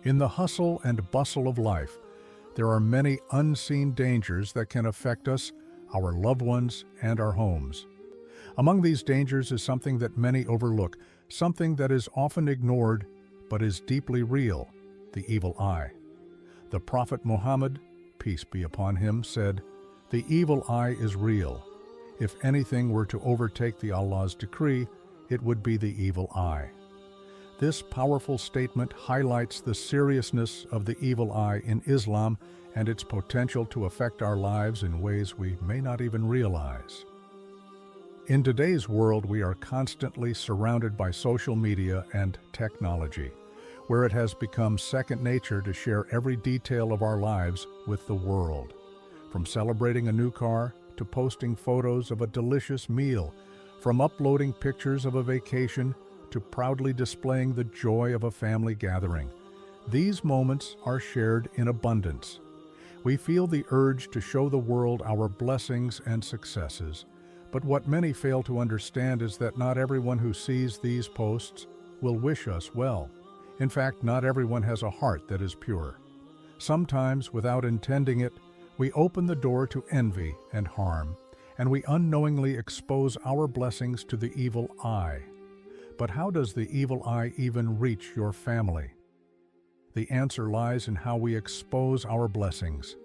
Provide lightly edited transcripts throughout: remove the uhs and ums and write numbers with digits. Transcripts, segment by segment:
In the hustle and bustle of life, there are many unseen dangers that can affect us, our loved ones, and our homes. Among these dangers is something that many overlook, something that is often ignored but is deeply real: the evil eye. The Prophet Muhammad, peace be upon him, said, "The evil eye is real. If anything were to overtake the Allah's decree, it would be the evil eye." This powerful statement highlights the seriousness of the evil eye in Islam and its potential to affect our lives in ways we may not even realize. In today's world, we are constantly surrounded by social media and technology, where it has become second nature to share every detail of our lives with the world. From celebrating a new car to posting photos of a delicious meal, from uploading pictures of a vacation to proudly displaying the joy of a family gathering, these moments are shared in abundance. We feel the urge to show the world our blessings and successes, but what many fail to understand is that not everyone who sees these posts will wish us well. In fact, not everyone has a heart that is pure. Sometimes, without intending it, we open the door to envy and harm, and we unknowingly expose our blessings to the evil eye. But how does the evil eye even reach your family? The answer lies in how we expose our blessings.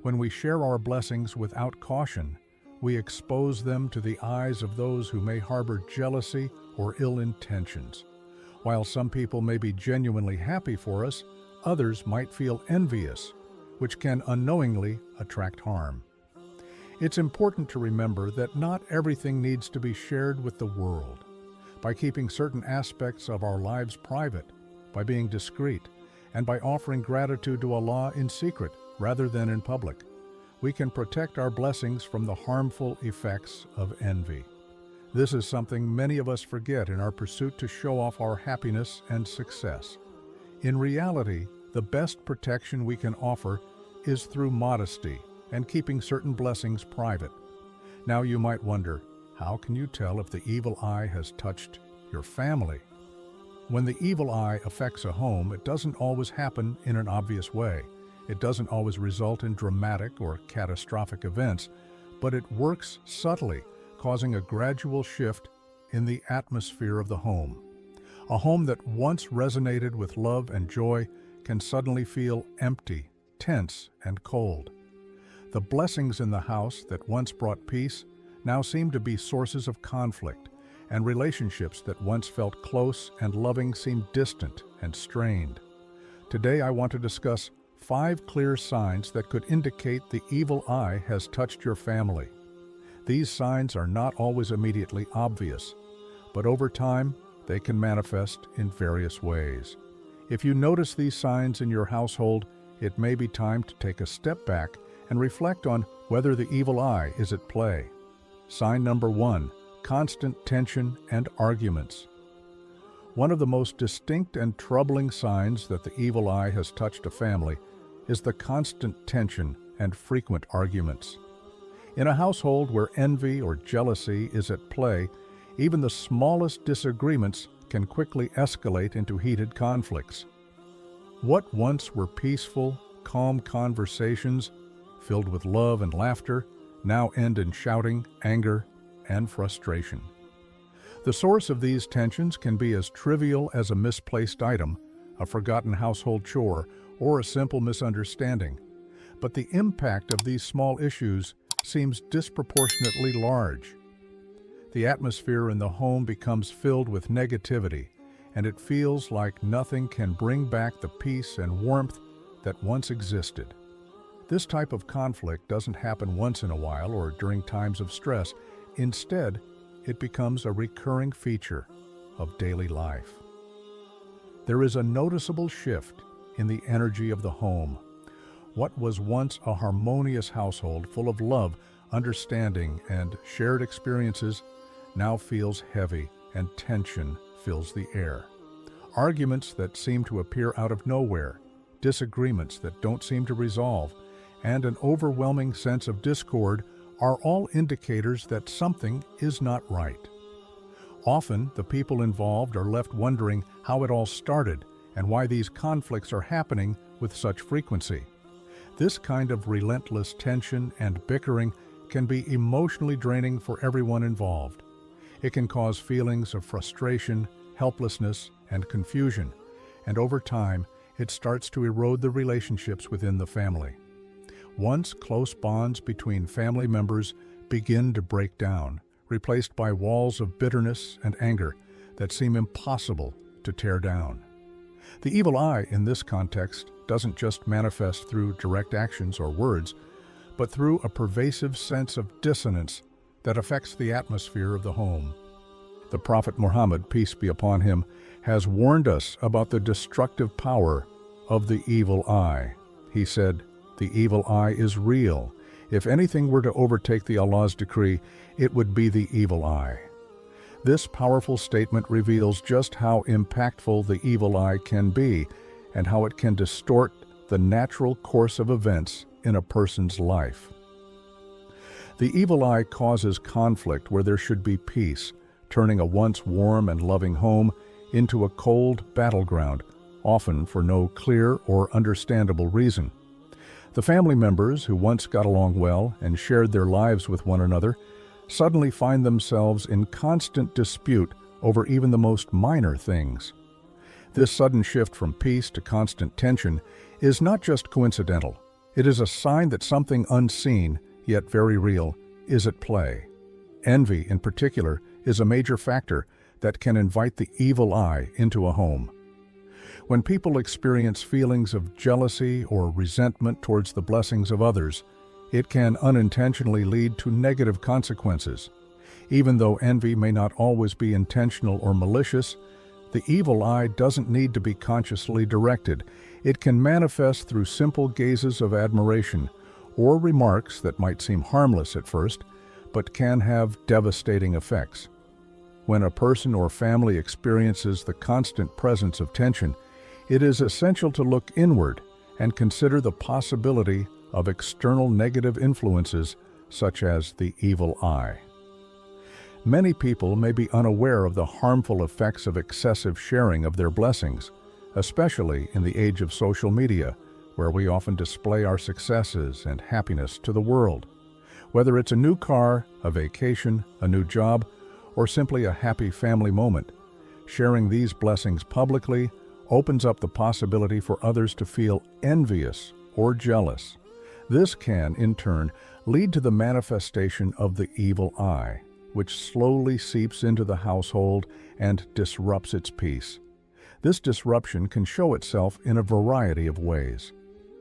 When we share our blessings without caution, we expose them to the eyes of those who may harbor jealousy or ill intentions. While some people may be genuinely happy for us, others might feel envious, which can unknowingly attract harm. It's important to remember that not everything needs to be shared with the world. By keeping certain aspects of our lives private, by being discreet, and by offering gratitude to Allah in secret rather than in public, we can protect our blessings from the harmful effects of envy. This is something many of us forget in our pursuit to show off our happiness and success. In reality, the best protection we can offer is through modesty and keeping certain blessings private. Now you might wonder, how can you tell if the evil eye has touched your family? When the evil eye affects a home, it doesn't always happen in an obvious way. It doesn't always result in dramatic or catastrophic events, but it works subtly, causing a gradual shift in the atmosphere of the home. A home that once resonated with love and joy can suddenly feel empty, tense, and cold. The blessings in the house that once brought peace now seem to be sources of conflict, and relationships that once felt close and loving seem distant and strained. Today I want to discuss 5 clear signs that could indicate the evil eye has touched your family. These signs are not always immediately obvious, but over time they can manifest in various ways. If you notice these signs in your household, it may be time to take a step back and reflect on whether the evil eye is at play. Sign number 1, constant tension and arguments. One of the most distinct and troubling signs that the evil eye has touched a family is the constant tension and frequent arguments. In a household where envy or jealousy is at play, even the smallest disagreements can quickly escalate into heated conflicts. What once were peaceful, calm conversations filled with love and laughter now end in shouting, anger, and frustration. The source of these tensions can be as trivial as a misplaced item, a forgotten household chore, or a simple misunderstanding. But the impact of these small issues seems disproportionately large. The atmosphere in the home becomes filled with negativity, and it feels like nothing can bring back the peace and warmth that once existed. This type of conflict doesn't happen once in a while or during times of stress. Instead, it becomes a recurring feature of daily life. There is a noticeable shift in the energy of the home. What was once a harmonious household full of love, understanding, and shared experiences now feels heavy, and tension fills the air. Arguments that seem to appear out of nowhere, disagreements that don't seem to resolve, and an overwhelming sense of discord are all indicators that something is not right. Often, the people involved are left wondering how it all started and why these conflicts are happening with such frequency. This kind of relentless tension and bickering can be emotionally draining for everyone involved. It can cause feelings of frustration, helplessness, and confusion, and over time, it starts to erode the relationships within the family. Once close bonds between family members begin to break down, replaced by walls of bitterness and anger that seem impossible to tear down. The evil eye in this context doesn't just manifest through direct actions or words, but through a pervasive sense of dissonance that affects the atmosphere of the home. The Prophet Muhammad, peace be upon him, has warned us about the destructive power of the evil eye. He said, "The evil eye is real. If anything were to overtake the Allah's decree, it would be the evil eye." This powerful statement reveals just how impactful the evil eye can be and how it can distort the natural course of events in a person's life. The evil eye causes conflict where there should be peace, turning a once warm and loving home into a cold battleground, often for no clear or understandable reason. The family members who once got along well and shared their lives with one another suddenly find themselves in constant dispute over even the most minor things. This sudden shift from peace to constant tension is not just coincidental. It is a sign that something unseen, yet very real, is at play. Envy, in particular, is a major factor that can invite the evil eye into a home. When people experience feelings of jealousy or resentment towards the blessings of others, it can unintentionally lead to negative consequences. Even though envy may not always be intentional or malicious, the evil eye doesn't need to be consciously directed. It can manifest through simple gazes of admiration or remarks that might seem harmless at first, but can have devastating effects. When a person or family experiences the constant presence of tension, it is essential to look inward and consider the possibility of external negative influences such as the evil eye. Many people may be unaware of the harmful effects of excessive sharing of their blessings, especially in the age of social media, where we often display our successes and happiness to the world. Whether it's a new car, a vacation, a new job, or simply a happy family moment, sharing these blessings publicly opens up the possibility for others to feel envious or jealous. This can, in turn, lead to the manifestation of the evil eye, which slowly seeps into the household and disrupts its peace. This disruption can show itself in a variety of ways.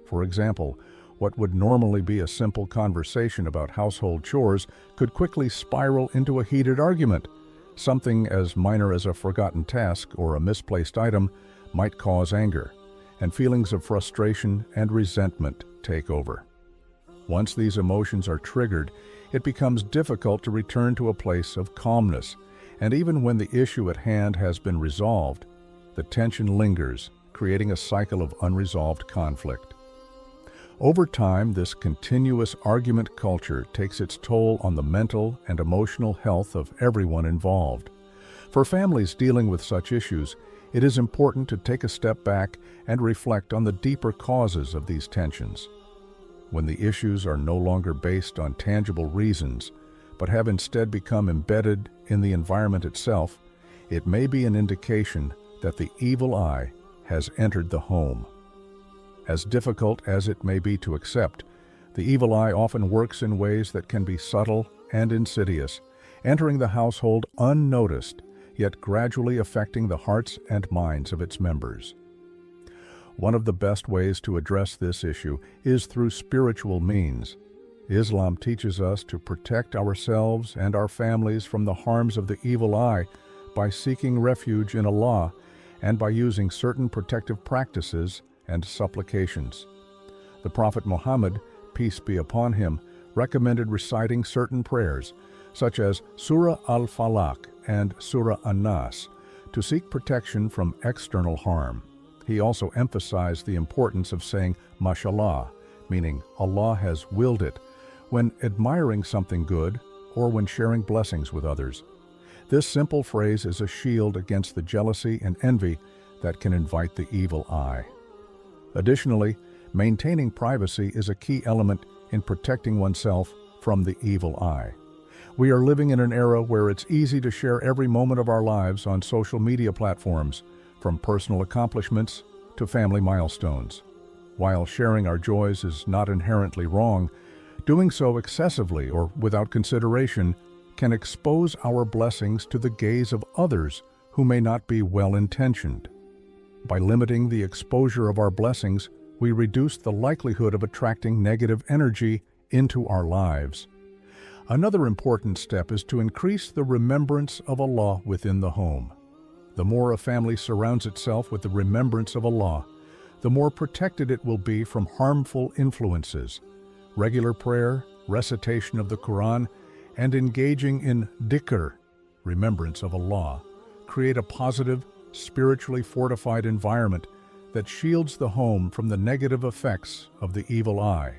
For example, what would normally be a simple conversation about household chores could quickly spiral into a heated argument. Something as minor as a forgotten task or a misplaced item might cause anger, and feelings of frustration and resentment take over. Once these emotions are triggered, it becomes difficult to return to a place of calmness, and even when the issue at hand has been resolved, the tension lingers, creating a cycle of unresolved conflict. Over time, this continuous argument culture takes its toll on the mental and emotional health of everyone involved. For families dealing with such issues, it is important to take a step back and reflect on the deeper causes of these tensions. When the issues are no longer based on tangible reasons, but have instead become embedded in the environment itself, it may be an indication that the evil eye has entered the home. As difficult as it may be to accept, the evil eye often works in ways that can be subtle and insidious, entering the household unnoticed, yet gradually affecting the hearts and minds of its members. One of the best ways to address this issue is through spiritual means. Islam teaches us to protect ourselves and our families from the harms of the evil eye by seeking refuge in Allah and by using certain protective practices and supplications. The Prophet Muhammad, peace be upon him, recommended reciting certain prayers, such as Surah Al-Falaq and Surah An-Nas, to seek protection from external harm. He also emphasized the importance of saying Mashallah, meaning Allah has willed it, when admiring something good or when sharing blessings with others. This simple phrase is a shield against the jealousy and envy that can invite the evil eye. Additionally, maintaining privacy is a key element in protecting oneself from the evil eye. We are living in an era where it's easy to share every moment of our lives on social media platforms, from personal accomplishments to family milestones. While sharing our joys is not inherently wrong, doing so excessively or without consideration can expose our blessings to the gaze of others who may not be well-intentioned. By limiting the exposure of our blessings, we reduce the likelihood of attracting negative energy into our lives. Another important step is to increase the remembrance of Allah within the home. The more a family surrounds itself with the remembrance of Allah, the more protected it will be from harmful influences. Regular prayer, recitation of the Quran, and engaging in dhikr, remembrance of Allah, create a positive, spiritually fortified environment that shields the home from the negative effects of the evil eye.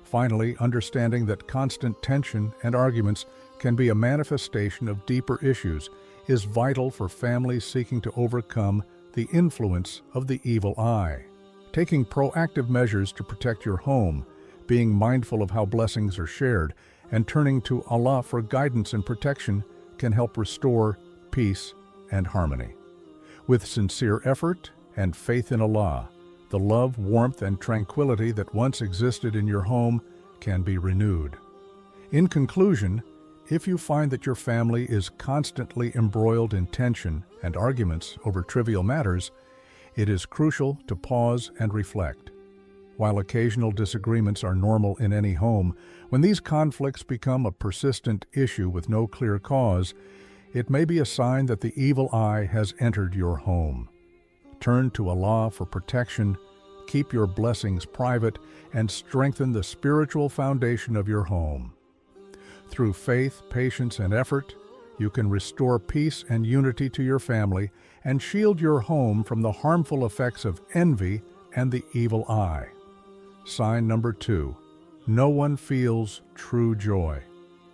Finally, understanding that constant tension and arguments can be a manifestation of deeper issues is vital for families seeking to overcome the influence of the evil eye. Taking proactive measures to protect your home, being mindful of how blessings are shared, and turning to Allah for guidance and protection can help restore peace and harmony. With sincere effort and faith in Allah, the love, warmth, and tranquility that once existed in your home can be renewed. In conclusion, if you find that your family is constantly embroiled in tension and arguments over trivial matters, it is crucial to pause and reflect. While occasional disagreements are normal in any home, when these conflicts become a persistent issue with no clear cause, it may be a sign that the evil eye has entered your home. Turn to Allah for protection, keep your blessings private, and strengthen the spiritual foundation of your home. Through faith, patience, and effort, you can restore peace and unity to your family and shield your home from the harmful effects of envy and the evil eye. Sign number 2. No one feels true joy.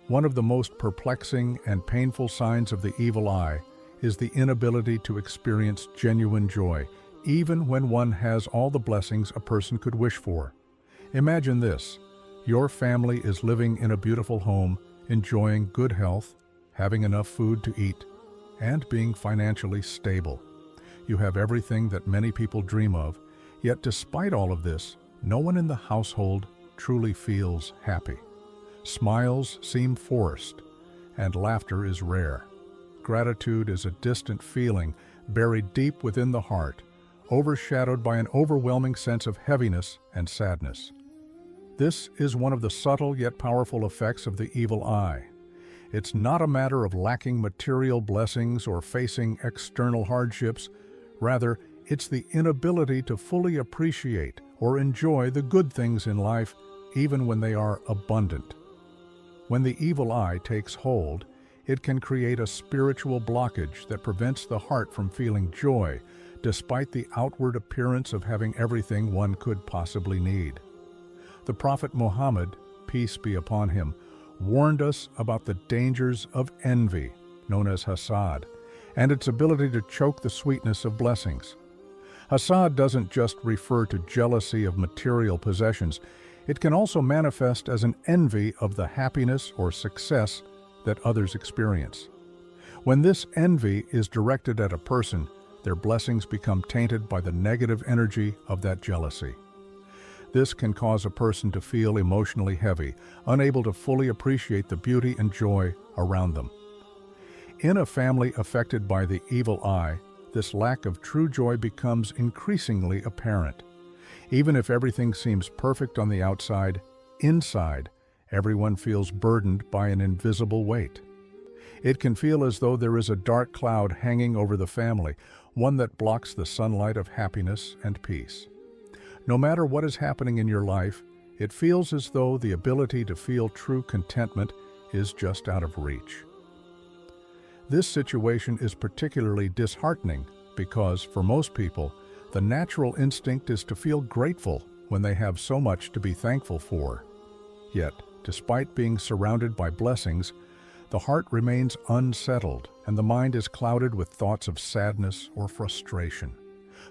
One of the most perplexing and painful signs of the evil eye is the inability to experience genuine joy, even when one has all the blessings a person could wish for. Imagine this: your family is living in a beautiful home, enjoying good health, having enough food to eat, and being financially stable. You have everything that many people dream of, yet despite all of this, no one in the household truly feels happy. Smiles seem forced, and laughter is rare. Gratitude is a distant feeling buried deep within the heart, overshadowed by an overwhelming sense of heaviness and sadness. This is one of the subtle yet powerful effects of the evil eye. It's not a matter of lacking material blessings or facing external hardships. Rather, it's the inability to fully appreciate or enjoy the good things in life, even when they are abundant. When the evil eye takes hold, it can create a spiritual blockage that prevents the heart from feeling joy, despite the outward appearance of having everything one could possibly need. The Prophet Muhammad, peace be upon him, warned us about the dangers of envy, known as hasad, and its ability to choke the sweetness of blessings. Hasad doesn't just refer to jealousy of material possessions. It can also manifest as an envy of the happiness or success that others experience. When this envy is directed at a person, their blessings become tainted by the negative energy of that jealousy. This can cause a person to feel emotionally heavy, unable to fully appreciate the beauty and joy around them. In a family affected by the evil eye, this lack of true joy becomes increasingly apparent. Even if everything seems perfect on the outside, inside, everyone feels burdened by an invisible weight. It can feel as though there is a dark cloud hanging over the family, one that blocks the sunlight of happiness and peace. No matter what is happening in your life, it feels as though the ability to feel true contentment is just out of reach. This situation is particularly disheartening because, for most people, the natural instinct is to feel grateful when they have so much to be thankful for. Yet, despite being surrounded by blessings, the heart remains unsettled and the mind is clouded with thoughts of sadness or frustration.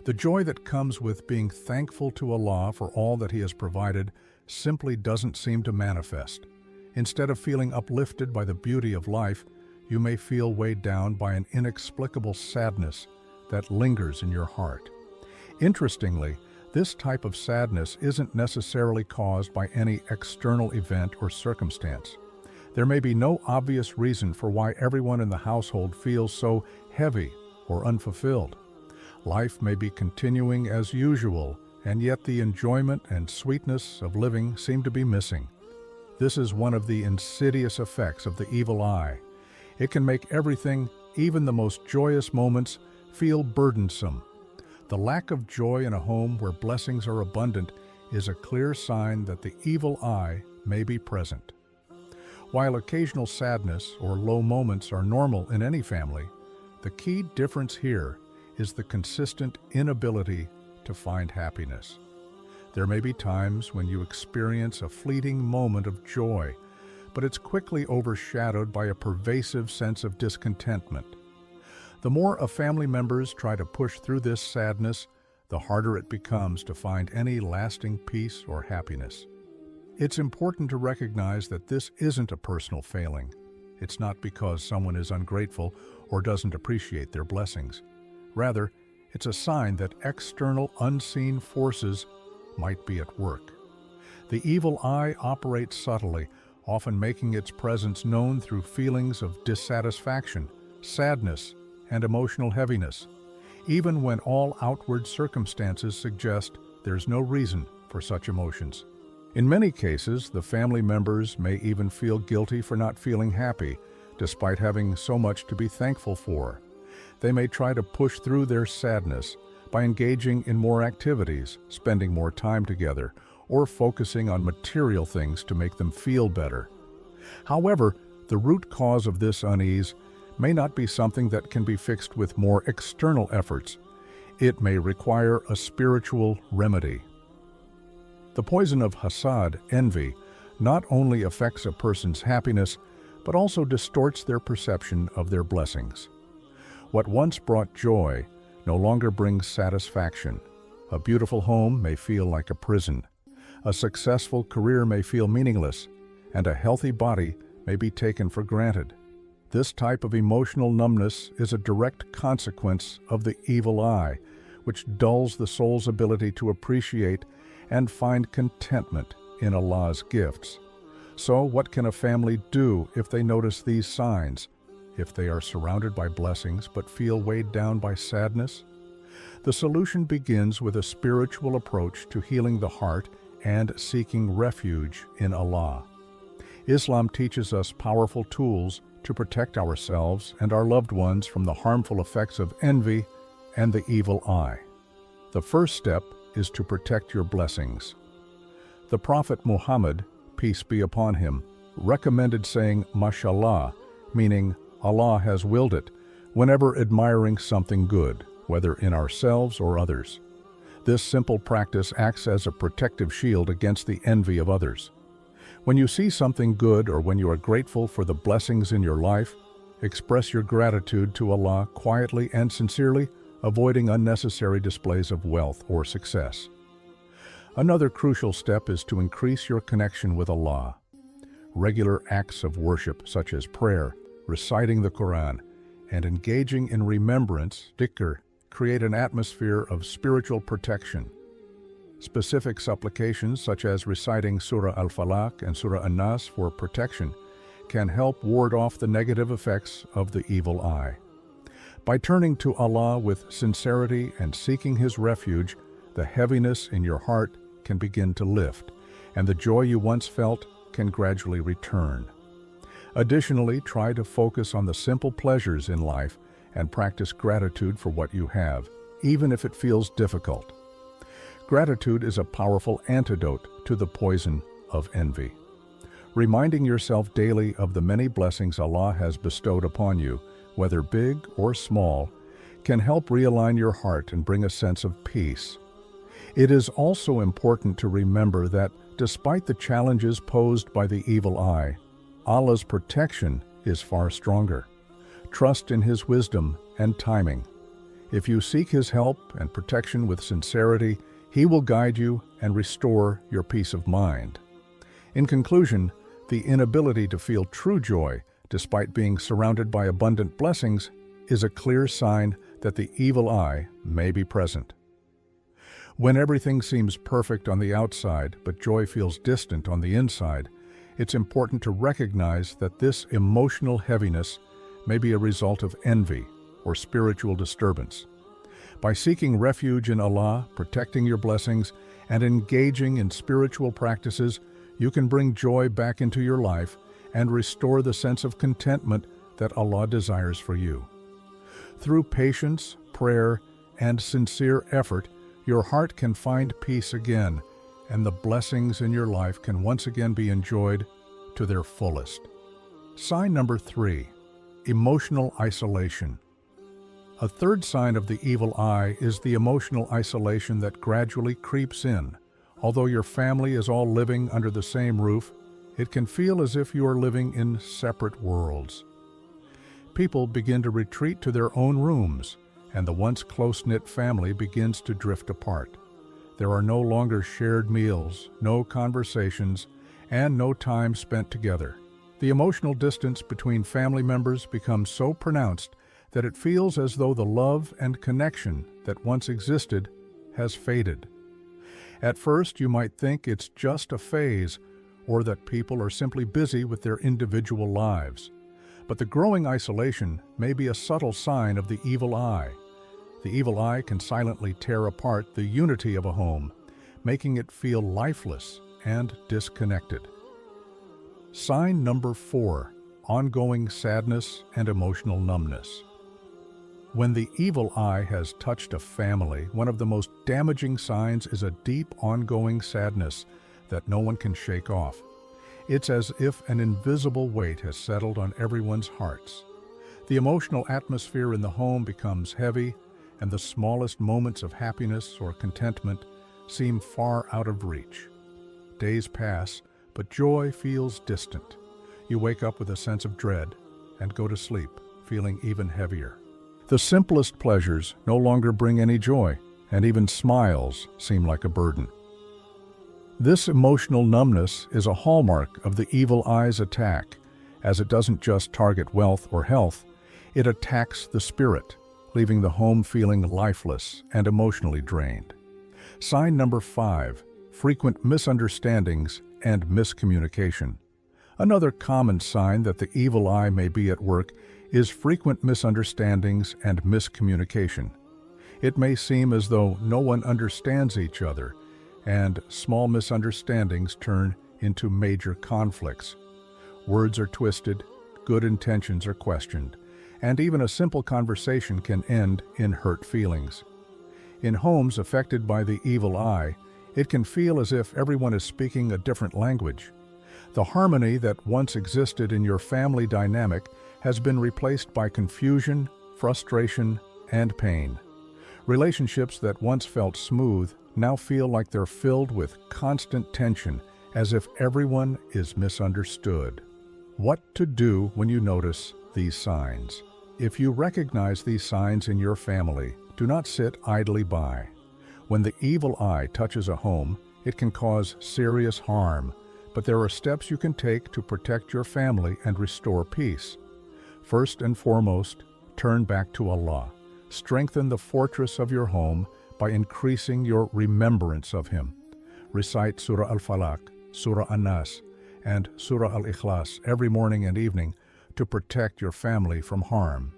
The joy that comes with being thankful to Allah for all that He has provided simply doesn't seem to manifest. Instead of feeling uplifted by the beauty of life, you may feel weighed down by an inexplicable sadness that lingers in your heart. Interestingly, this type of sadness isn't necessarily caused by any external event or circumstance. There may be no obvious reason for why everyone in the household feels so heavy or unfulfilled. Life may be continuing as usual, and yet the enjoyment and sweetness of living seem to be missing. This is one of the insidious effects of the evil eye. It can make everything, even the most joyous moments, feel burdensome. The lack of joy in a home where blessings are abundant is a clear sign that the evil eye may be present. While occasional sadness or low moments are normal in any family, the key difference here is the consistent inability to find happiness. There may be times when you experience a fleeting moment of joy, but it's quickly overshadowed by a pervasive sense of discontentment. The more a family members try to push through this sadness, the harder it becomes to find any lasting peace or happiness. It's important to recognize that this isn't a personal failing. It's not because someone is ungrateful or doesn't appreciate their blessings. Rather, it's a sign that external, unseen forces might be at work. The evil eye operates subtly, often making its presence known through feelings of dissatisfaction, sadness, and emotional heaviness, even when all outward circumstances suggest there's no reason for such emotions. In many cases, the family members may even feel guilty for not feeling happy, despite having so much to be thankful for. They may try to push through their sadness by engaging in more activities, spending more time together, or focusing on material things to make them feel better. However, the root cause of this unease may not be something that can be fixed with more external efforts. It may require a spiritual remedy. The poison of hasad, envy, not only affects a person's happiness, but also distorts their perception of their blessings. What once brought joy no longer brings satisfaction. A beautiful home may feel like a prison. A successful career may feel meaningless, and a healthy body may be taken for granted. This type of emotional numbness is a direct consequence of the evil eye, which dulls the soul's ability to appreciate and find contentment in Allah's gifts. So, what can a family do if they notice these signs, if they are surrounded by blessings but feel weighed down by sadness? The solution begins with a spiritual approach to healing the heart and seeking refuge in Allah. Islam teaches us powerful tools to protect ourselves and our loved ones from the harmful effects of envy and the evil eye. The first step is to protect your blessings. The Prophet Muhammad, peace be upon him, recommended saying mashallah, meaning Allah has willed it, whenever admiring something good, whether in ourselves or others. This simple practice acts as a protective shield against the envy of others. When you see something good or when you are grateful for the blessings in your life, express your gratitude to Allah quietly and sincerely, avoiding unnecessary displays of wealth or success. Another crucial step is to increase your connection with Allah. Regular acts of worship such as prayer, reciting the Quran, and engaging in remembrance, dhikr, create an atmosphere of spiritual protection. Specific supplications such as reciting Surah Al-Falaq and Surah An-Nas for protection can help ward off the negative effects of the evil eye. By turning to Allah with sincerity and seeking His refuge, the heaviness in your heart can begin to lift, and the joy you once felt can gradually return. Additionally, try to focus on the simple pleasures in life and practice gratitude for what you have, even if it feels difficult. Gratitude is a powerful antidote to the poison of envy. Reminding yourself daily of the many blessings Allah has bestowed upon you, whether big or small, can help realign your heart and bring a sense of peace. It is also important to remember that despite the challenges posed by the evil eye, Allah's protection is far stronger. Trust in His wisdom and timing. If you seek His help and protection with sincerity, He will guide you and restore your peace of mind. In conclusion, the inability to feel true joy, despite being surrounded by abundant blessings, is a clear sign that the evil eye may be present. When everything seems perfect on the outside, but joy feels distant on the inside, it's important to recognize that this emotional heaviness may be a result of envy or spiritual disturbance. By seeking refuge in Allah, protecting your blessings, and engaging in spiritual practices, you can bring joy back into your life and restore the sense of contentment that Allah desires for you. Through patience, prayer, and sincere effort, your heart can find peace again, and the blessings in your life can once again be enjoyed to their fullest. Sign number 3, emotional isolation. A third sign of the evil eye is the emotional isolation that gradually creeps in. Although your family is all living under the same roof, it can feel as if you are living in separate worlds. People begin to retreat to their own rooms, and the once close-knit family begins to drift apart. There are no longer shared meals, no conversations, and no time spent together. The emotional distance between family members becomes so pronounced that it feels as though the love and connection that once existed has faded. At first, you might think it's just a phase, or that people are simply busy with their individual lives. But the growing isolation may be a subtle sign of the evil eye. The evil eye can silently tear apart the unity of a home, making it feel lifeless and disconnected. Sign number 4, ongoing sadness and emotional numbness. When the evil eye has touched a family, one of the most damaging signs is a deep, ongoing sadness that no one can shake off. It's as if an invisible weight has settled on everyone's hearts. The emotional atmosphere in the home becomes heavy, and the smallest moments of happiness or contentment seem far out of reach. Days pass, but joy feels distant. You wake up with a sense of dread and go to sleep, feeling even heavier. The simplest pleasures no longer bring any joy, and even smiles seem like a burden. This emotional numbness is a hallmark of the evil eye's attack, as it doesn't just target wealth or health, it attacks the spirit, leaving the home feeling lifeless and emotionally drained. Sign number 5, frequent misunderstandings and miscommunication. Another common sign that the evil eye may be at work is frequent misunderstandings and miscommunication. It may seem as though no one understands each other, and small misunderstandings turn into major conflicts. Words are twisted, good intentions are questioned, and even a simple conversation can end in hurt feelings. In homes affected by the evil eye, it can feel as if everyone is speaking a different language. The harmony that once existed in your family dynamic has been replaced by confusion, frustration, and pain. Relationships that once felt smooth now feel like they're filled with constant tension, as if everyone is misunderstood. What to do when you notice these signs? If you recognize these signs in your family, do not sit idly by. When the evil eye touches a home, it can cause serious harm, but there are steps you can take to protect your family and restore peace. First and foremost, turn back to Allah. Strengthen the fortress of your home by increasing your remembrance of Him. Recite Surah Al-Falaq, Surah An-Nas, and Surah Al-Ikhlas every morning and evening to protect your family from harm.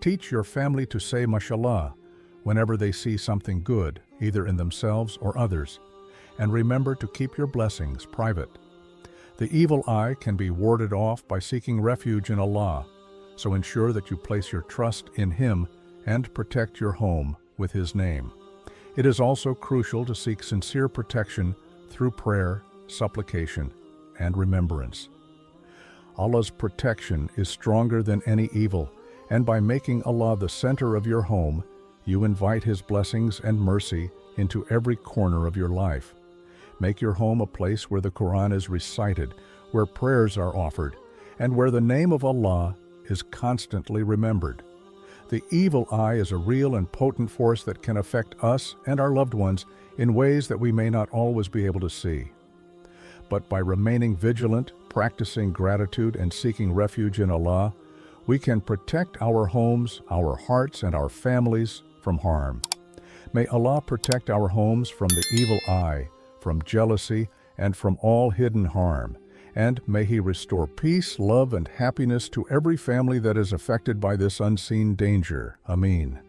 Teach your family to say Mashallah whenever they see something good, either in themselves or others, and remember to keep your blessings private. The evil eye can be warded off by seeking refuge in Allah, so ensure that you place your trust in Him and protect your home with His name. It is also crucial to seek sincere protection through prayer, supplication, and remembrance. Allah's protection is stronger than any evil, and by making Allah the center of your home, you invite His blessings and mercy into every corner of your life. Make your home a place where the Quran is recited, where prayers are offered, and where the name of Allah is constantly remembered. The evil eye is a real and potent force that can affect us and our loved ones in ways that we may not always be able to see. But by remaining vigilant, practicing gratitude, and seeking refuge in Allah, we can protect our homes, our hearts, and our families from harm. May Allah protect our homes from the evil eye, from jealousy, and from all hidden harm. And may He restore peace, love, and happiness to every family that is affected by this unseen danger. Ameen.